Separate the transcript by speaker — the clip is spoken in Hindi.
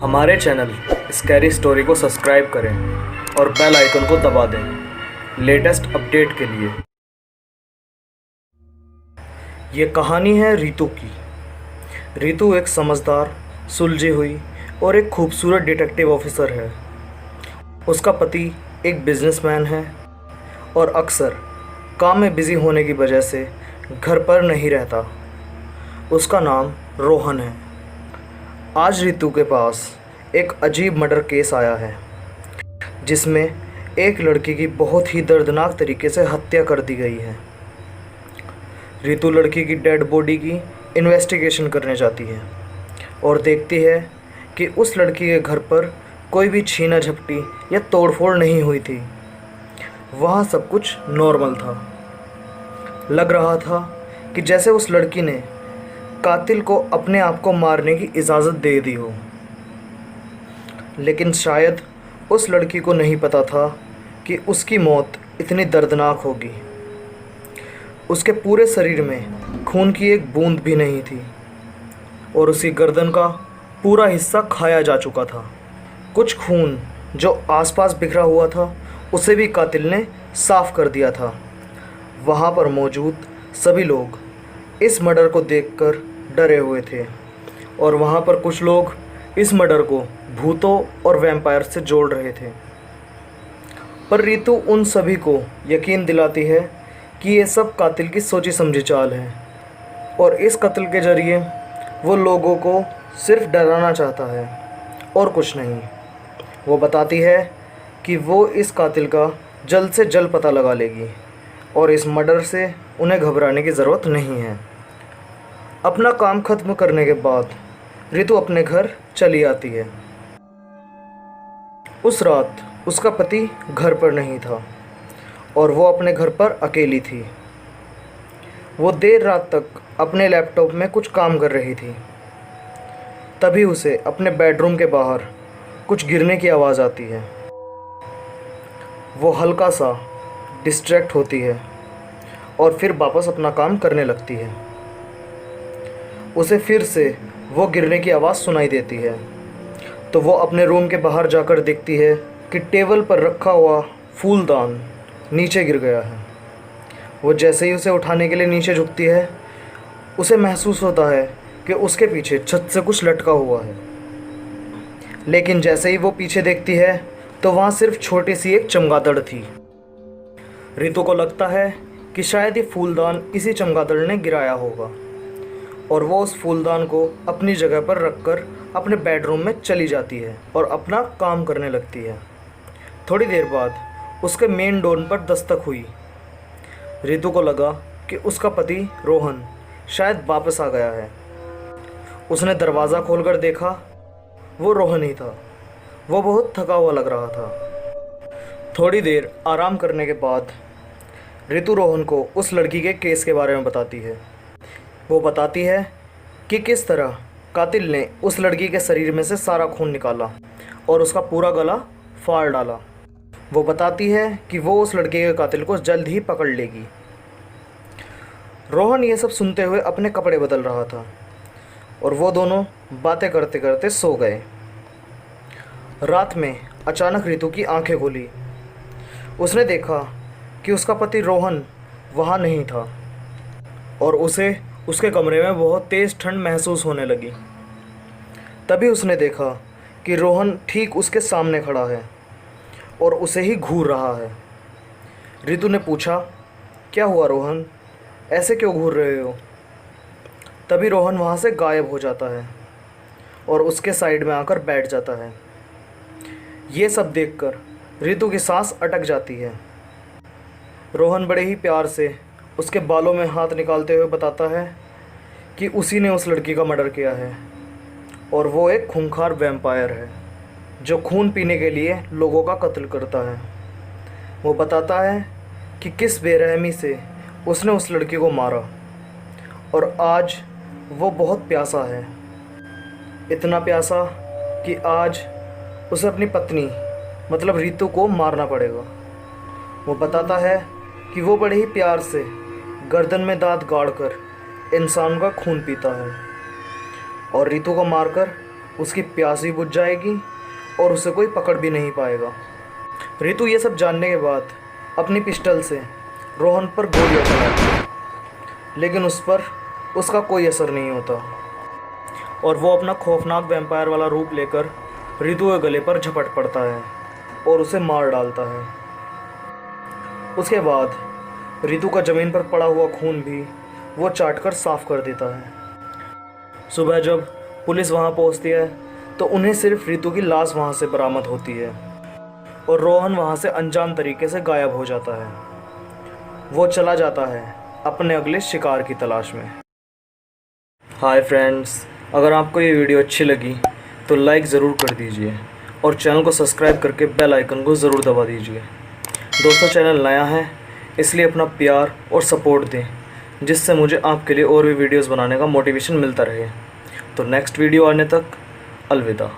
Speaker 1: हमारे चैनल स्कैरी स्टोरी को सब्सक्राइब करें और बेल आइकन को दबा दें लेटेस्ट अपडेट के लिए। ये कहानी है रितु की। रितु एक समझदार, सुलझी हुई और एक खूबसूरत डिटेक्टिव ऑफिसर है। उसका पति एक बिजनेसमैन है और अक्सर काम में बिजी होने की वजह से घर पर नहीं रहता। उसका नाम रोहन है। आज रितु के पास एक अजीब मर्डर केस आया है जिसमें एक लड़की की बहुत ही दर्दनाक तरीके से हत्या कर दी गई है। रितु लड़की की डेड बॉडी की इन्वेस्टिगेशन करने जाती है और देखती है कि उस लड़की के घर पर कोई भी छीना झपटी या तोड़फोड़ नहीं हुई थी। वहाँ सब कुछ नॉर्मल था। लग रहा था कि जैसे उस लड़की ने कातिल को अपने आप को मारने की इजाज़त दे दी हो। लेकिन शायद उस लड़की को नहीं पता था कि उसकी मौत इतनी दर्दनाक होगी। उसके पूरे शरीर में खून की एक बूंद भी नहीं थी और उसकी गर्दन का पूरा हिस्सा खाया जा चुका था। कुछ खून जो आसपास बिखरा हुआ था उसे भी कातिल ने साफ कर दिया था। वहाँ पर मौजूद सभी लोग इस मर्डर को देखकर डरे हुए थे और वहाँ पर कुछ लोग इस मर्डर को भूतों और वैम्पायर से जोड़ रहे थे। पर रितु उन सभी को यकीन दिलाती है कि ये सब कातिल की सोची समझी चाल है और इस कत्ल के ज़रिए वो लोगों को सिर्फ डराना चाहता है और कुछ नहीं। वो बताती है कि वो इस कातिल का जल्द से जल्द पता लगा लेगी और इस मर्डर से उन्हें घबराने की ज़रूरत नहीं है। अपना काम ख़त्म करने के बाद रितु अपने घर चली आती है। उस रात उसका पति घर पर नहीं था और वो अपने घर पर अकेली थी। वो देर रात तक अपने लैपटॉप में कुछ काम कर रही थी। तभी उसे अपने बेडरूम के बाहर कुछ गिरने की आवाज़ आती है। वो हल्का सा डिस्ट्रैक्ट होती है और फिर वापस अपना काम करने लगती है। उसे फिर से वो गिरने की आवाज़ सुनाई देती है तो वो अपने रूम के बाहर जाकर देखती है कि टेबल पर रखा हुआ फूलदान नीचे गिर गया है। वो जैसे ही उसे उठाने के लिए नीचे झुकती है उसे महसूस होता है कि उसके पीछे छत से कुछ लटका हुआ है। लेकिन जैसे ही वो पीछे देखती है तो वहाँ सिर्फ छोटी सी एक चमगादड़ थी। रितु को लगता है कि शायद ये फूलदान इसी चमगादड़ ने गिराया होगा और वो उस फूलदान को अपनी जगह पर रखकर अपने बेडरूम में चली जाती है और अपना काम करने लगती है। थोड़ी देर बाद उसके मेन डोर पर दस्तक हुई। रितु को लगा कि उसका पति रोहन शायद वापस आ गया है। उसने दरवाज़ा खोलकर देखा, वो रोहन ही था। वो बहुत थका हुआ लग रहा था। थोड़ी देर आराम करने के बाद रितु रोहन को उस लड़की के केस के बारे में बताती है। वो बताती है कि किस तरह कातिल ने उस लड़की के शरीर में से सारा खून निकाला और उसका पूरा गला फाड़ डाला। वो बताती है कि वो उस लड़के के कातिल को जल्द ही पकड़ लेगी। रोहन ये सब सुनते हुए अपने कपड़े बदल रहा था और वो दोनों बातें करते करते सो गए। रात में अचानक रितु की आंखें खुली। उसने देखा कि उसका पति रोहन वहाँ नहीं था और उसे उसके कमरे में बहुत तेज़ ठंड महसूस होने लगी। तभी उसने देखा कि रोहन ठीक उसके सामने खड़ा है और उसे ही घूर रहा है। रितु ने पूछा, क्या हुआ रोहन, ऐसे क्यों घूर रहे हो? तभी रोहन वहाँ से गायब हो जाता है और उसके साइड में आकर बैठ जाता है। ये सब देखकर रितु की सांस अटक जाती है। रोहन बड़े ही प्यार से उसके बालों में हाथ निकालते हुए बताता है कि उसी ने उस लड़की का मर्डर किया है और वो एक खूंखार वैम्पायर है जो खून पीने के लिए लोगों का कत्ल करता है। वो बताता है कि किस बेरहमी से उसने उस लड़की को मारा और आज वो बहुत प्यासा है, इतना प्यासा कि आज उसे अपनी पत्नी मतलब रितु को मारना पड़ेगा। वो बताता है कि वो बड़े ही प्यार से गर्दन में दांत गाड़कर इंसान का खून पीता है और रितु को मारकर उसकी प्यास भी बुझ जाएगी और उसे कोई पकड़ भी नहीं पाएगा। रितु ये सब जानने के बाद अपनी पिस्टल से रोहन पर गोलियां चलाती है, लेकिन उस पर उसका कोई असर नहीं होता और वो अपना खौफनाक वैम्पायर वाला रूप लेकर रितु के गले पर झपट पड़ता है और उसे मार डालता है। उसके बाद रितु का ज़मीन पर पड़ा हुआ खून भी वो चाटकर साफ कर देता है। सुबह जब पुलिस वहाँ पहुँचती है तो उन्हें सिर्फ रितु की लाश वहाँ से बरामद होती है और रोहन वहाँ से अनजान तरीके से गायब हो जाता है। वो चला जाता है अपने अगले शिकार की तलाश में। हाय फ्रेंड्स, अगर आपको ये वीडियो अच्छी लगी तो लाइक ज़रूर कर दीजिए और चैनल को सब्सक्राइब करके बेल आइकन को ज़रूर दबा दीजिए। दोस्तों, चैनल नया है इसलिए अपना प्यार और सपोर्ट दें, जिससे मुझे आपके लिए और भी वीडियोस बनाने का मोटिवेशन मिलता रहे। तो नेक्स्ट वीडियो आने तक अलविदा।